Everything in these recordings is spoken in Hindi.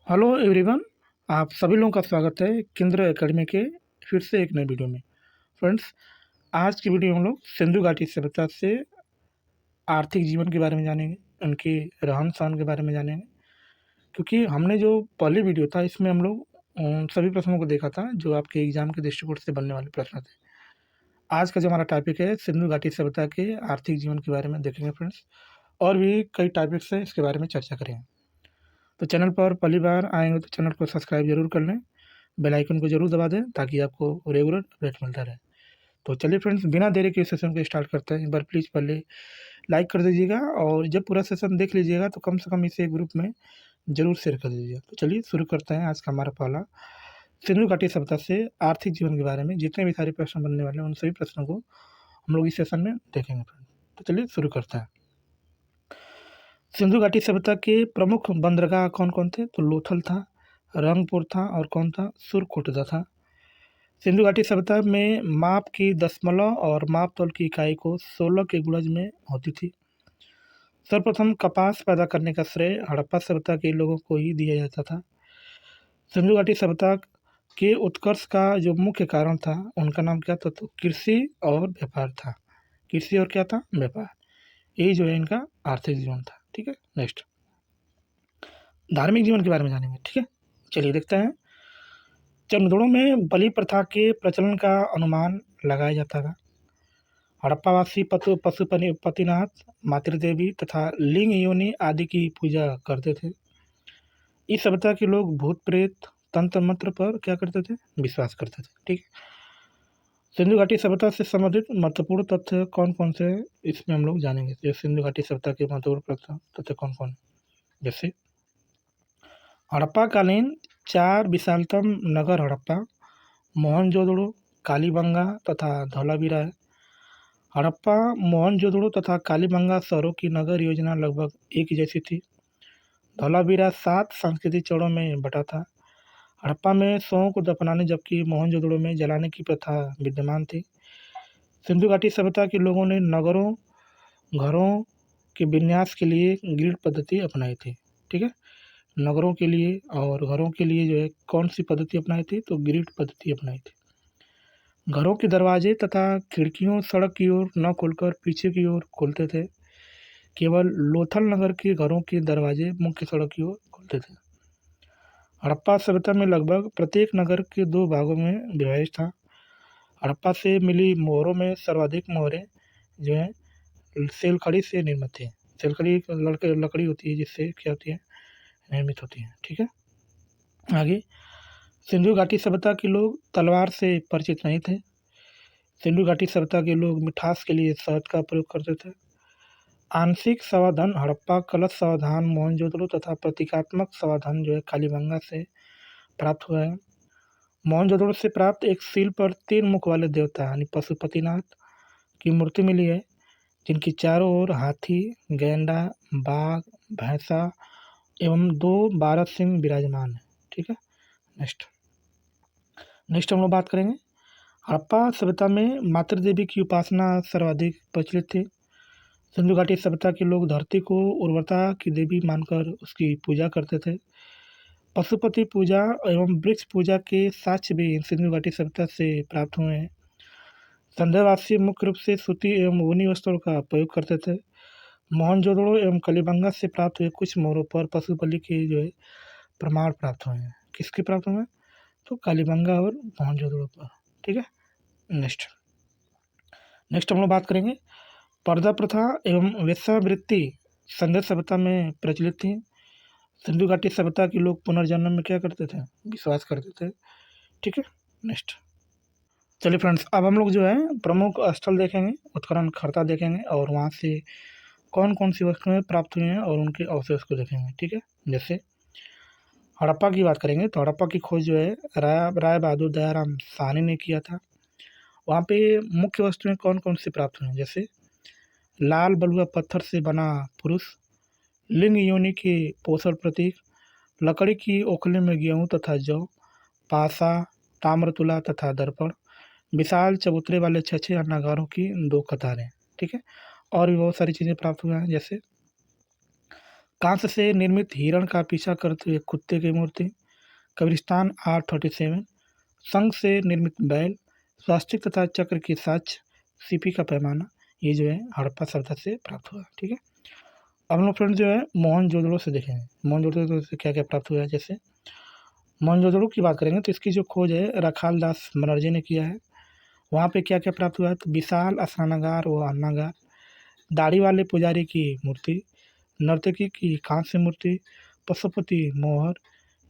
Hello everyone. आप सभी लोगों का स्वागत है केंद्र एकेडमी के फिर से एक नई वीडियो में। फ्रेंड्स, आज की वीडियो हम लोग सिंधु घाटी सभ्यता से आर्थिक जीवन के बारे में जानेंगे, उनके रहन सहन के बारे में जानेंगे। क्योंकि हमने जो पहली वीडियो था इसमें हम लोग उन सभी प्रश्नों को देखा था जो आपके एग्जाम के दृष्टिकोण से बनने वाले प्रश्न थे। आज का जो हमारा टॉपिक है सिंधु घाटी सभ्यता के आर्थिक जीवन के बारे में देखेंगे फ्रेंड्स, और भी कई टॉपिक्स हैं इसके बारे में चर्चा करेंगे। तो चैनल पर पहली बार आएंगे तो चैनल को सब्सक्राइब जरूर कर लें, बेल आइकन को जरूर दबा दें ताकि आपको रेगुलर अपडेट मिलता रहे। तो चलिए फ्रेंड्स, बिना देरी के इस सेशन को स्टार्ट करते हैं। एक बार प्लीज़ पहले लाइक कर दीजिएगा और जब पूरा सेशन देख लीजिएगा तो कम से कम इसे ग्रुप में ज़रूर शेयर कर दीजिएगा। तो चलिए शुरू करते हैं आज का हमारा पहला सिंधु घाटी सभ्यता से आर्थिक जीवन के बारे में जितने भी सारे प्रश्न बनने वाले हैं उन सभी प्रश्नों को हम लोग इस सेशन में देखेंगे फ्रेंड्स। तो चलिए शुरू करते हैं। सिंधु घाटी सभ्यता के प्रमुख बंदरगाह कौन कौन थे? तो लोथल था, रंगपुर था और कौन था? सुरकोटदा था। सिंधु घाटी सभ्यता में माप की दशमलव और माप तौल की इकाई को 16 के गुणज में होती थी। सर्वप्रथम कपास पैदा करने का श्रेय हड़प्पा सभ्यता के लोगों को ही दिया जाता था। सिंधु घाटी सभ्यता के उत्कर्ष का जो मुख्य कारण था उनका नाम क्या था? तो कृषि और व्यापार था। कृषि और क्या था? व्यापार। यही जो है इनका आर्थिक जीवन था। ठीक है, नेक्स्ट धार्मिक जीवन के बारे में जानेंगे। ठीक है, चलिए देखते हैं। चंदगुड़ों में बलि प्रथा के प्रचलन का अनुमान लगाया जाता था। हड़प्पावासी पशुपतिनाथ, मातृदेवी तथा लिंग योनि आदि की पूजा करते थे। इस सभ्यता के लोग भूत प्रेत तंत्र मंत्र पर क्या करते थे? विश्वास करते थे। ठीक है, सिंधु घाटी सभ्यता से संबंधित महत्वपूर्ण तथ्य कौन कौन से हैं इसमें हम लोग जानेंगे। तो सिंधु घाटी सभ्यता के महत्वपूर्ण तथ्य कौन कौन है? जैसे हड़प्पाकालीन 4 विशालतम नगर हड़प्पा, मोहनजोदड़ो, कालीबंगा तथा धौलावीरा है। हड़प्पा, मोहनजोदड़ो तथा कालीबंगा शहरों की नगर योजना लगभग एक जैसी थी। धौलावीरा 7 सांस्कृतिक चरणों में बटा था। हड़प्पा में शवों को दफनाने जबकि मोहनजोदड़ो में जलाने की प्रथा विद्यमान थी। सिंधु घाटी सभ्यता के लोगों ने नगरों घरों के विन्यास के लिए ग्रिड पद्धति अपनाई थी। ठीक है, नगरों के लिए और घरों के लिए जो है कौन सी पद्धति अपनाई थी? तो ग्रिड पद्धति अपनाई थी। घरों के दरवाजे तथा खिड़कियों सड़क की ओर न खोलकर पीछे की ओर खोलते थे। केवल लोथल नगर के घरों के दरवाजे मुख्य सड़क की ओर खुलते थे। हड़प्पा सभ्यता में लगभग प्रत्येक नगर के 2 भागों में विभाजित था। हड़प्पा से मिली मोहरों में सर्वाधिक मोहरें जो है सेलखड़ी से निर्मित थी। सेलखड़ी एक लकड़ी होती है जिससे क्या होती है? निर्मित होती है। ठीक है, आगे सिंधु घाटी सभ्यता के लोग तलवार से परिचित नहीं थे। सिंधु घाटी सभ्यता के लोग मिठास के लिए शहद का प्रयोग करते थे। आंशिक समाधान हड़प्पा, कलश समाधान मोहनजोदड़ो तथा प्रतीकात्मक समाधान जो है कालीबंगा से प्राप्त हुआ है। मोहनजोदड़ो से प्राप्त एक सील पर 3 मुख वाले देवता यानी पशुपतिनाथ की मूर्ति मिली है, जिनकी चारों ओर हाथी, गैंडा, बाघ, भैंसा एवं 2 12 सिंह विराजमान है। ठीक है, नेक्स्ट हम लोग बात करेंगे। हड़प्पा सभ्यता में मातृ देवी की उपासना सर्वाधिक प्रचलित थी। सिंधु घाटी सभ्यता के लोग धरती को उर्वरता की देवी मानकर उसकी पूजा करते थे। पशुपति पूजा एवं वृक्ष पूजा के साक्ष्य भी सिंधु घाटी सभ्यता से प्राप्त हुए हैं। संध्यावासी मुख्य रूप से सूती एवं ऊनी वस्त्रों का प्रयोग करते थे। मोहनजोदड़ो एवं कलिबंगा से प्राप्त हुए कुछ मोहरों पर पशु बलि के जो है प्रमाण प्राप्त हुए हैं। किसके प्राप्त हुए हैं? तो कालीबंगा और मोहनजोदड़ो पर। ठीक है, नेक्स्ट हम लोग बात करेंगे। पर्दा प्रथा एवं वेश्यावृत्ति संघ सभ्यता में प्रचलित थी। सिंधु घाटी सभ्यता के लोग पुनर्जन्म में क्या करते थे? विश्वास करते थे। ठीक है, नेक्स्ट चलिए फ्रेंड्स, अब हम लोग जो है प्रमुख स्थल देखेंगे, उत्खनन खर्ता देखेंगे और वहाँ से कौन कौन सी वस्तुएं प्राप्त हुई हैं और उनके अवशेष को देखेंगे। ठीक है, जैसे हड़प्पा की बात करेंगे तो हड़प्पा की खोज जो है राय बहादुर दयाराम साहनी ने किया था। वहाँ पे मुख्य वस्तुएं कौन कौन सी प्राप्त हुई हैं? जैसे लाल बलुआ पत्थर से बना पुरुष, लिंग योनि के पोषण प्रतीक, लकड़ी की ओखली में गेहूँ तथा जौ, पासा, ताम्रतुला तथा दर्पण, विशाल चबूतरे वाले छछे या नगारों की 2 कतारें। ठीक है, और भी बहुत सारी चीज़ें प्राप्त हुई हैं। जैसे कांस्य से निर्मित हिरण का पीछा करते हुए कुत्ते की मूर्ति, कब्रिस्तान R37, शंख से निर्मित बैल, स्वास्तिक तथा चक्र के साक्ष्य, सीपी का पैमाना, ये जो है हड़प्पा सभ्यता से प्राप्त हुआ। ठीक है, अब हम लोग फ्रेंड जो है मोहनजोदड़ो से देखेंगे मोहनजोदड़ो से क्या क्या प्राप्त हुआ है। जैसे मोहनजोदड़ो की बात करेंगे तो इसकी जो खोज है रखाल दास बनर्जी ने किया है। वहाँ पे क्या क्या प्राप्त हुआ है तो विशाल स्नानागार व अन्नागार, दाढ़ी वाले पुजारी की मूर्ति, नर्तकी की कांस्य मूर्ति, पशुपति मोहर,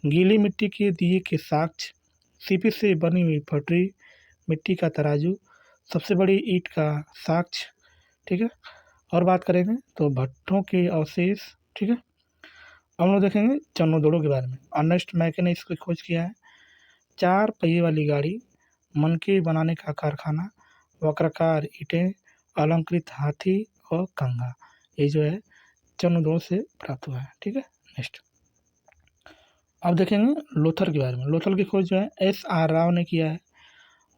गीली मिट्टी के दिए के साक्ष्य, सीपी से बनी हुई पटरी, मिट्टी का तराजू, सबसे बड़ी ईंट का साक्ष्य। ठीक है, और बात करेंगे तो भट्टों के अवशेष। ठीक है, हम लोग देखेंगे चन्नोदोड़ो के बारे में। अर्नेस्ट मैके ने इसकी खोज किया है। 4 पहिए वाली गाड़ी, मनके बनाने का कारखाना, वक्राकार ईंटें, अलंकृत हाथी और कंघा, ये जो है चन्नोदोड़ो से प्राप्त हुआ है। ठीक है, नेक्स्ट अब देखेंगे लोथल के बारे में। लोथल की खोज जो है SR राव ने किया है।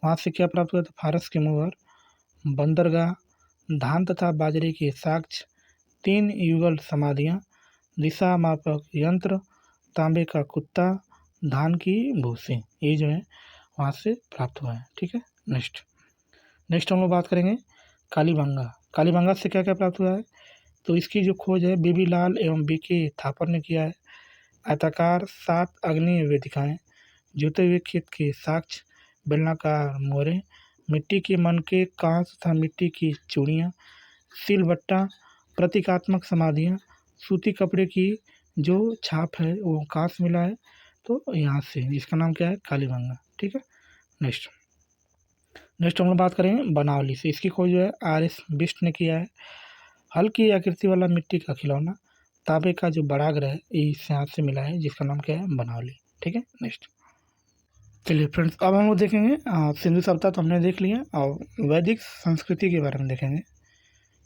वहाँ से क्या प्राप्त हुआ तो फारस के मुहर, बंदरगाह, धान तथा बाजरे के साक्ष्य, 3 युगल समाधियाँ, दिशा मापक यंत्र, तांबे का कुत्ता, धान की भूसी, ये जो है वहाँ से प्राप्त हुआ है। ठीक है, नेक्स्ट हम लोग बात करेंगे कालीबंगा। कालीबंगा से क्या क्या प्राप्त हुआ है तो इसकी जो खोज है बीबी लाल एवं BK थापर ने किया है। आयताकार 7 अग्नि वेदिकाएँ, जोते हुए खेत के साक्ष्य, बेलनाकार मोहरें, मिट्टी के मनके, कांस तथा मिट्टी की चूड़ियाँ, सिलबट्टा, प्रतीकात्मक समाधियाँ, सूती कपड़े की जो छाप है वो कहाँ से मिला है तो यहाँ से, जिसका नाम क्या है कालीबंगा। ठीक है, नेक्स्ट हम लोग बात करेंगे बनावली से। इसकी खोज जो है RS बिष्ट ने किया है। हल्की आकृति वाला मिट्टी का खिलौना, तांबे का जो बड़ा ग्रह है इस यहाँ से मिला है, जिसका नाम क्या है बनावली। ठीक है, नेक्स्ट चलिए फ्रेंड्स अब हम लोग देखेंगे सिंधु सभ्यता तो हमने देख लिया, और वैदिक संस्कृति के बारे में देखेंगे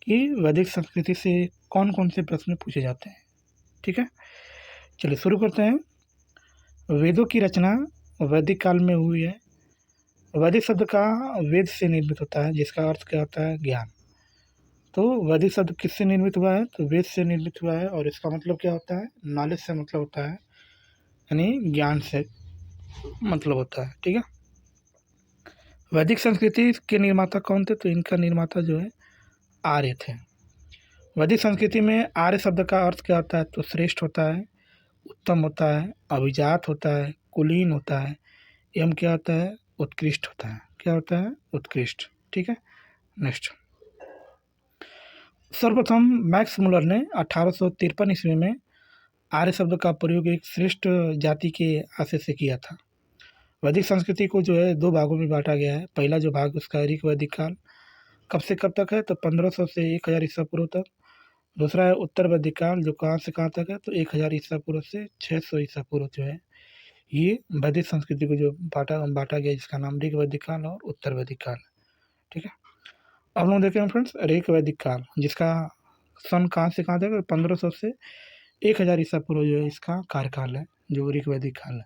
कि वैदिक संस्कृति से कौन कौन से प्रश्न पूछे जाते हैं। ठीक है, चलिए शुरू करते हैं। वेदों की रचना वैदिक काल में हुई है। वैदिक शब्द का वेद से निर्मित होता है, जिसका अर्थ क्या होता है ज्ञान। तो वैदिक शब्द किससे निर्मित हुआ है तो वेद से निर्मित हुआ है, और इसका मतलब क्या होता है नॉलेज से मतलब होता है, यानी ज्ञान से मतलब होता है। ठीक है, वैदिक संस्कृति के निर्माता कौन थे तो इनका निर्माता जो है आर्य थे। वैदिक संस्कृति में आर्य शब्द का अर्थ क्या होता है तो श्रेष्ठ होता है, उत्तम होता है, अभिजात होता है, कुलीन होता है, एवं क्या होता है उत्कृष्ट होता है। क्या होता है उत्कृष्ट। ठीक है, नेक्स्ट सर्वप्रथम मैक्स मुलर ने 1853 ईस्वी में आर्य शब्द का प्रयोग एक श्रेष्ठ जाति के आशय से किया था। वैदिक संस्कृति को जो है 2 भागों में बांटा गया है। पहला जो भाग उसका ऋग वैदिक काल कब से कब तक है तो 1500 से 1000 ईसा पूर्व तक। दूसरा है उत्तर वैदिक काल जो कहाँ से कहाँ तक है तो 1000 ईसा पूर्व से 600 ईसा पूर्व जो है ये वैदिक संस्कृति को जो बांटा गया, जिसका नाम ऋग वैदिक काल और उत्तर वैदिक काल। ठीक है, अब लोग देखें फ्रेंड्स ऋग वैदिक काल, जिसका सन कहाँ से कहाँ तक 1500 से 1000 ईसा पूर्व जो है इसका कार्यकाल है, जो ऋग वैदिक काल है।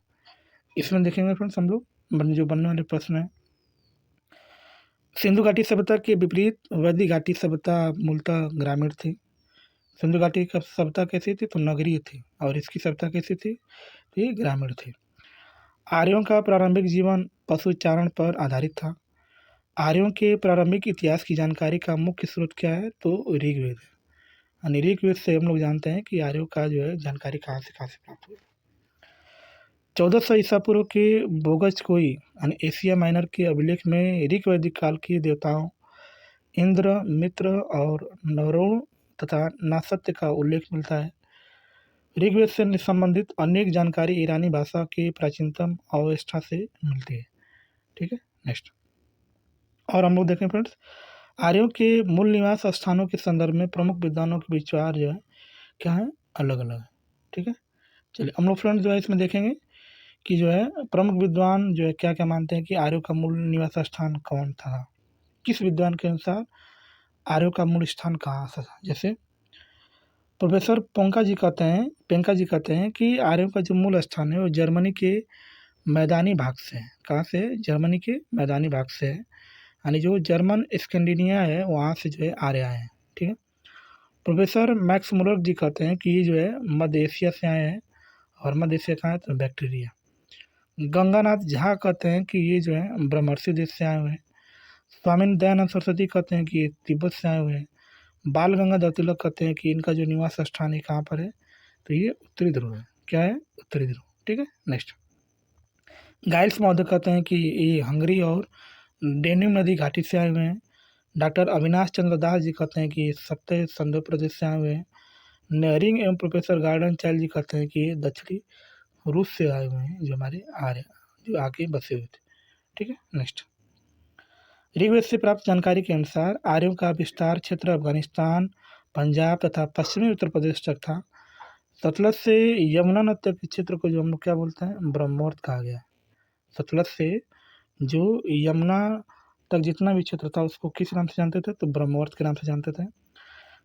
इसमें देखेंगे फ्रेंड्स हम लोग जो बनने वाले प्रश्न है, सिंधु घाटी सभ्यता के विपरीत वैदिक घाटी सभ्यता मूलतः ग्रामीण थी। सिंधु घाटी की सभ्यता कैसी थी तो नगरीय थी, और इसकी सभ्यता कैसी थी तो ये ग्रामीण थी। आर्यों का प्रारंभिक जीवन पशुचारण पर आधारित था। आर्यों के प्रारंभिक इतिहास की जानकारी का मुख्य स्रोत क्या है तो ऋग्वेद है, यानी ऋग्वेद से हम लोग जानते हैं कि आर्यों का जो है जानकारी कहाँ से प्राप्त हुई। 1400 ईसा पूर्व के बोगज कोई यानी एशिया माइनर के अभिलेख में ऋग वैदिक काल के देवताओं इंद्र, मित्र और नवरुण तथा नासत्य का उल्लेख मिलता है। ऋग्वेद से संबंधित अनेक जानकारी ईरानी भाषा के प्राचीनतम अवस्था से मिलती है। ठीक है, नेक्स्ट और हम लोग देखें फ्रेंड्स आर्यों के मूल निवास स्थानों के संदर्भ में प्रमुख विद्वानों के विचार जो है क्या है अलग अलग है। ठीक है, चलिए हम लोग फ्रेंड्स जो है इसमें देखेंगे कि जो है प्रमुख विद्वान जो है क्या क्या मानते हैं कि आर्यों का मूल निवास स्थान कौन था, किस विद्वान के अनुसार आर्यों का मूल स्थान कहाँ था। जैसे प्रोफेसर पेंका जी कहते हैं कि आर्यों का जो मूल स्थान है वो जर्मनी के मैदानी भाग से है। कहाँ से है जर्मनी के मैदानी भाग से है, यानी जो जर्मन स्कैंडिनेविया है वहाँ से जो है आर्य आए हैं। ठीक है, प्रोफेसर मैक्स मुलर जी कहते हैं कि ये जो है मध्य एशिया से आए हैं, और मध्य एशिया कहाँ है तो बैक्टीरिया। गंगानाथ झा कहते हैं कि ये जो है ब्रह्मर्षि देश से आए हुए हैं। स्वामी दयानंद सरस्वती कहते हैं कि ये तिब्बत से आए हुए हैं। बाल गंगाधर तिलक कहते हैं कि इनका जो निवास स्थान है कहाँ पर है, तो ये उत्तरी ध्रुव है। क्या है? उत्तरी ध्रुव। ठीक है, नेक्स्ट। गाइल्स महोदय कहते हैं कि ये हंगरी और डेन्यूब नदी घाटी से आए हुए हैं। डॉक्टर अविनाश चंद्र दास जी कहते हैं कि सत्य संध्य प्रदेश से आए हुए हैं। नेहरिंग एवं प्रोफेसर गार्डन चाइल्ड जी कहते हैं कि ये दक्षिणी रूस से आए हुए हैं, जो हमारे आर्य जो आके बसे हुए थे। ठीक है, नेक्स्ट। ऋग्वेद से प्राप्त जानकारी के अनुसार आर्यों का विस्तार क्षेत्र अफगानिस्तान, पंजाब तथा पश्चिमी उत्तर प्रदेश तक था। सतलज से यमुना नद तक के क्षेत्र को जो हम लोग क्या बोलते हैं, ब्रह्मोत्तर कहा गया है। सतलज से जो यमुना तक जितना भी क्षेत्र था उसको किस नाम से जानते थे, तो ब्रह्मोत्तर के नाम से जानते थे।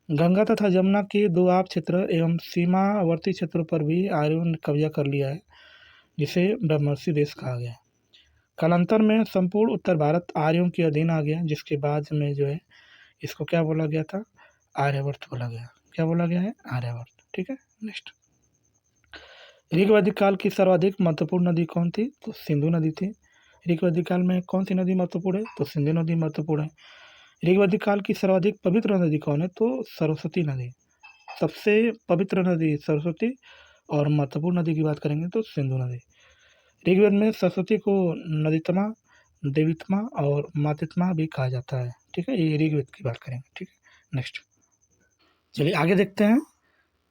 गंगा तथा जमुना के दोआब क्षेत्र एवं सीमावर्ती क्षेत्रों पर भी आर्यों ने कब्जा कर लिया है, जिसे ब्रह्मर्षि देश कहा गया है। कालांतर में संपूर्ण उत्तर भारत आर्यों के अधीन आ गया, जिसके बाद में जो है इसको क्या बोला गया था, आर्यवर्त बोला गया। क्या बोला गया है? आर्यवर्त। ठीक है, नेक्स्ट। ऋग्वैदिक काल की सर्वाधिक महत्वपूर्ण नदी कौन थी, तो सिंधु नदी थी। ऋग्वैदिक काल में कौन सी नदी महत्वपूर्ण है, तो सिंधु नदी महत्वपूर्ण है। ऋग्वैदिक काल की सर्वाधिक पवित्र नदी कौन है, तो सरस्वती नदी। सबसे पवित्र नदी सरस्वती, और महत्वपूर्ण नदी की बात करेंगे तो सिंधु नदी। ऋग्वेद में सरस्वती को नदीतमा, देवीतमा और मातृतमा भी कहा जाता है। ठीक है, ये ऋग्वेद की बात करेंगे। ठीक है, नेक्स्ट। चलिए आगे देखते हैं।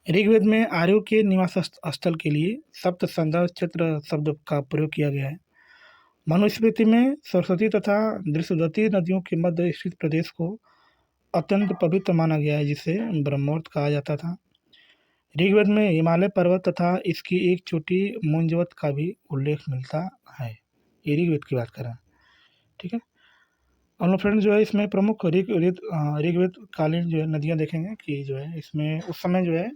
ऋग्वेद में आर्यों के निवास स्थल के लिए सप्त संदर्भ क्षेत्र शब्द का प्रयोग किया गया है। मनुस्मृति में सरस्वती तथा दृश्यवती नदियों के मध्य स्थित प्रदेश को अत्यंत पवित्र माना गया है, जिसे ब्रह्मोत्तर कहा जाता था। ऋग्वेद में हिमालय पर्वत तथा इसकी एक चोटी मुंजवत का भी उल्लेख मिलता है। ये ऋग्वेद की बात कर रहे हैं। ठीक है, हम लोग फ्रेंड्स जो है इसमें प्रमुख ऋग्वेद कालीन जो है नदियाँ देखेंगे कि जो है इसमें उस समय जो है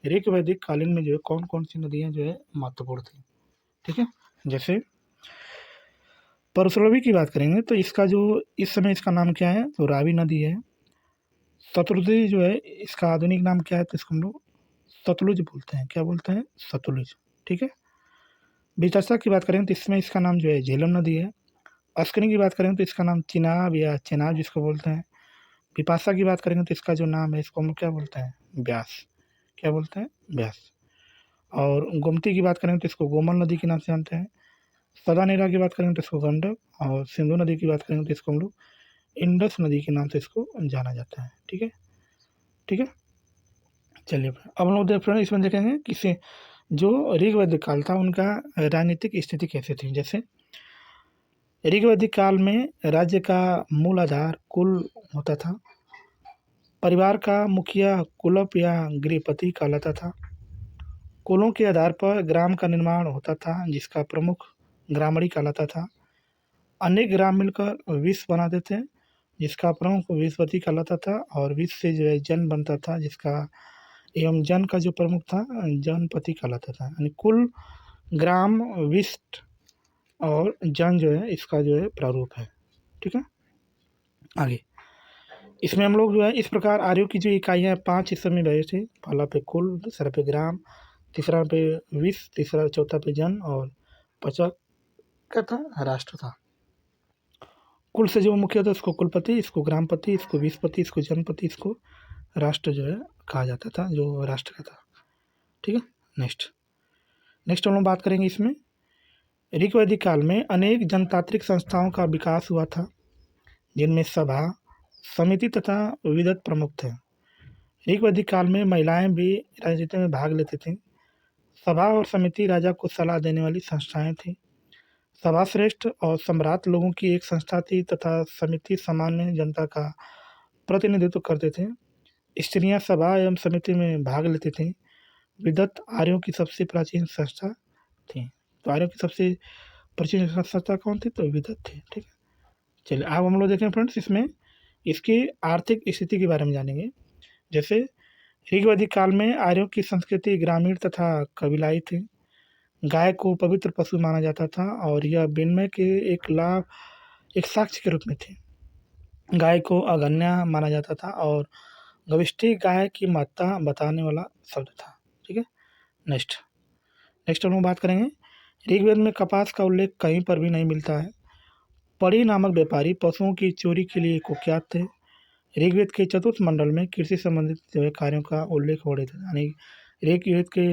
ऋग्वैदिक कालीन में जो है कौन कौन सी नदियाँ जो है महत्वपूर्ण थी। ठीक है, जैसे परशुरवी की बात करेंगे तो इसका जो इस समय इसका नाम क्या है, तो रावी नदी है। सतलुज जो है इसका आधुनिक नाम क्या है, तो इसको हम लोग सतलुज बोलते हैं। क्या बोलते हैं? सतलुज। ठीक है, वितस्ता की बात करें तो इसमें इसका नाम जो है झेलम नदी है। अस्कनी की बात करें तो इसका नाम चिनाब या चेनाब जिसको बोलते हैं। पिपासा की बात करेंगे तो इसका जो नाम है इसको हम लोग क्या बोलते हैं, व्यास। क्या बोलते हैं? व्यास। और गोमती की बात करें तो इसको गोमल नदी के नाम से जानते हैं। सदानेरा की बात करेंगे तो इसको गंडक, और सिंधु नदी की बात करेंगे तो इसको हम लोग इंडस नदी के नाम से इसको जाना जाता है। ठीक है, ठीक है। चलिए अब हम लोग देख रहे हैं इसमें देखेंगे किसे जो ऋग्वैदिक काल था उनका राजनीतिक स्थिति कैसे थी। जैसे ऋग्वैदिक काल में राज्य का मूल आधार कुल होता था। परिवार का मुखिया कुलप या गृहपति कहलाता था। कुलों के आधार पर ग्राम का निर्माण होता था, जिसका प्रमुख ग्रामणी कहलाता था। अनेक ग्राम मिलकर विश्व बनाते थे, जिसका प्रमुख विश्वपति कहलाता था। और विश्व से जो है जन बनता था, जिसका एवं जन का जो प्रमुख था जनपति कहलाता था। यानी कुल, ग्राम, विष्ट और जन जो है इसका जो है प्रारूप है। ठीक है, आगे इसमें हम लोग जो है इस प्रकार आर्यों की जो इकाइयाँ 5 हिस्सों में बहे थे। पहला पे कुल, दूसरा पे ग्राम, तीसरा पे विश्व, तीसरा चौथा पे जन, और पांचवा क्या था, राष्ट्र था। कुल से जो मुखिया था उसको कुलपति, इसको ग्रामपति, इसको विश्वपति, इसको जनपति, इसको राष्ट्र जो है कहा जाता था, जो राष्ट्र का था। ठीक है, नेक्स्ट। नेक्स्ट हम लोग बात करेंगे इसमें ऋग्वैदिक काल में अनेक जनतांत्रिक संस्थाओं का विकास हुआ था, जिनमें सभा, समिति तथा विविधत प्रमुख थे। ऋग्वैदिक काल में महिलाएं भी राजनीति में भाग लेती थीं। सभा और समिति राजा को सलाह देने वाली संस्थाएं थीं। सभा श्रेष्ठ और सम्राट लोगों की एक संस्था थी तथा समिति सामान्य जनता का प्रतिनिधित्व करते थे। स्त्रियां सभा एवं समिति में भाग लेती थीं। विदत आर्यों की सबसे प्राचीन संस्था थी। तो आर्यों की सबसे प्राचीन संस्था कौन थी, तो विदत थी। ठीक है, चलिए अब हम लोग देखें फ्रेंड्स इसमें इसकी आर्थिक स्थिति के बारे में जानेंगे। जैसे ऋग्वैदिक काल में आर्यों की संस्कृति ग्रामीण तथा कबीलाई थी। गाय को पवित्र पशु माना जाता था और यह विनिमय के एक साक्ष्य के रूप में थी। गाय को अगन्या माना जाता था और गविष्ठी गाय की महत्ता बताने वाला शब्द था। ठीक है, नेक्स्ट नेक्स्ट हम लोग बात करेंगे, ऋग्वेद में कपास का उल्लेख कहीं पर भी नहीं मिलता है। परी नामक व्यापारी पशुओं की चोरी के लिए कुख्यात थे। ऋग्वेद के चतुर्थ मंडल में कृषि संबंधित जो है कार्यों का उल्लेख हो रहे थे, यानी ऋग्वेद के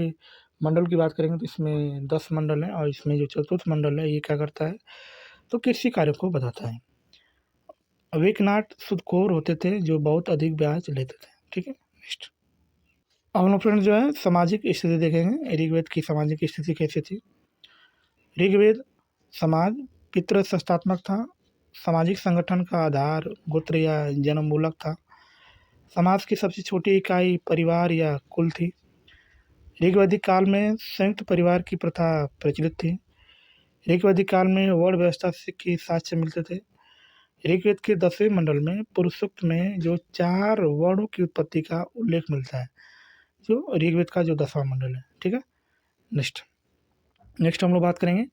मंडल की बात करेंगे तो इसमें 10 मंडल हैं और इसमें जो चतुर्थ मंडल है ये क्या करता है, तो कृषि कार्यों को बताता है। अवेकनाट सुदखोर होते थे जो बहुत अधिक ब्याज लेते थे। ठीक है, नेक्स्ट अब हम लोग फ्रेंड्स जो है सामाजिक स्थिति देखेंगे, ऋग्वेद की सामाजिक स्थिति कैसी थी। ऋग्वेद समाज पितृसत्तात्मक था। सामाजिक संगठन का आधार गोत्र या जन्म मूलक था। समाज की सबसे छोटी इकाई परिवार या कुल थी। ऋग्वैदिक काल में संयुक्त परिवार की प्रथा प्रचलित थी। ऋग्वैदिक काल में वर्ण व्यवस्था के साक्ष्य मिलते थे। ऋग्वेद के 10वें मंडल में पुरुष सूक्त में जो 4 वर्णों की उत्पत्ति का उल्लेख मिलता है, जो ऋग्वेद का जो 10वां मंडल है। ठीक है, नेक्स्ट नेक्स्ट हम लोग बात करेंगे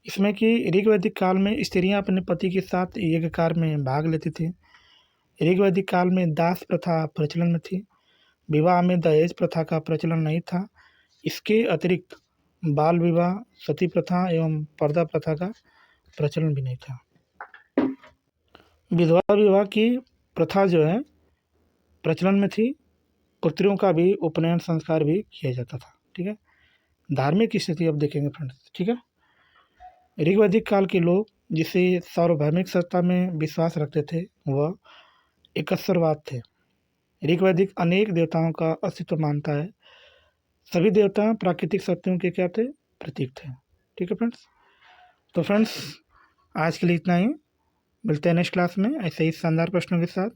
इसमें कि ऋग्वैदिक काल में स्त्रियां अपने पति के साथ यज्ञ कार्य में भाग लेती थी। ऋग्वैदिक काल में दास प्रथा प्रचलन में थी। विवाह में दहेज प्रथा का प्रचलन नहीं था। इसके अतिरिक्त बाल विवाह, सती प्रथा एवं पर्दा प्रथा का प्रचलन भी नहीं था। विधवा विवाह की प्रथा जो है प्रचलन में थी। पुत्रियों का भी उपनयन संस्कार भी किया जाता था। ठीक है, धार्मिक स्थिति अब देखेंगे फ्रेंड्स। ठीक है, ऋग्वैदिक काल के लोग जिसे सार्वभौमिक सत्ता में विश्वास रखते थे वह एकस्वरवाद थे। ऋग्वैदिक अनेक देवताओं का अस्तित्व मानता है। सभी देवता प्राकृतिक सत्यों के क्या थे, प्रतीक थे। ठीक है फ्रेंड्स, तो फ्रेंड्स आज के लिए इतना ही। मिलते हैं नेक्स्ट क्लास में ऐसे ही शानदार प्रश्नों के साथ।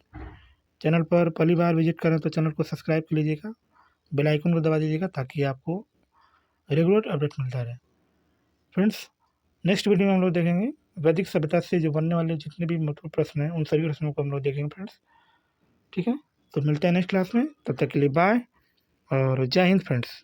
चैनल पर पहली बार विजिट करें तो चैनल को सब्सक्राइब कर लीजिएगा, बेल आइकन को दबा दीजिएगा ताकि आपको रेगुलर अपडेट मिलता रहे। फ्रेंड्स नेक्स्ट वीडियो में हम लोग देखेंगे वैदिक सभ्यता से जो बनने वाले जितने भी महत्वपूर्ण प्रश्न हैं उन सभी प्रश्नों को हम लोग देखेंगे फ्रेंड्स। ठीक है, तो मिलते हैं नेक्स्ट क्लास में, तब तक के लिए बाय और जय हिंद फ्रेंड्स।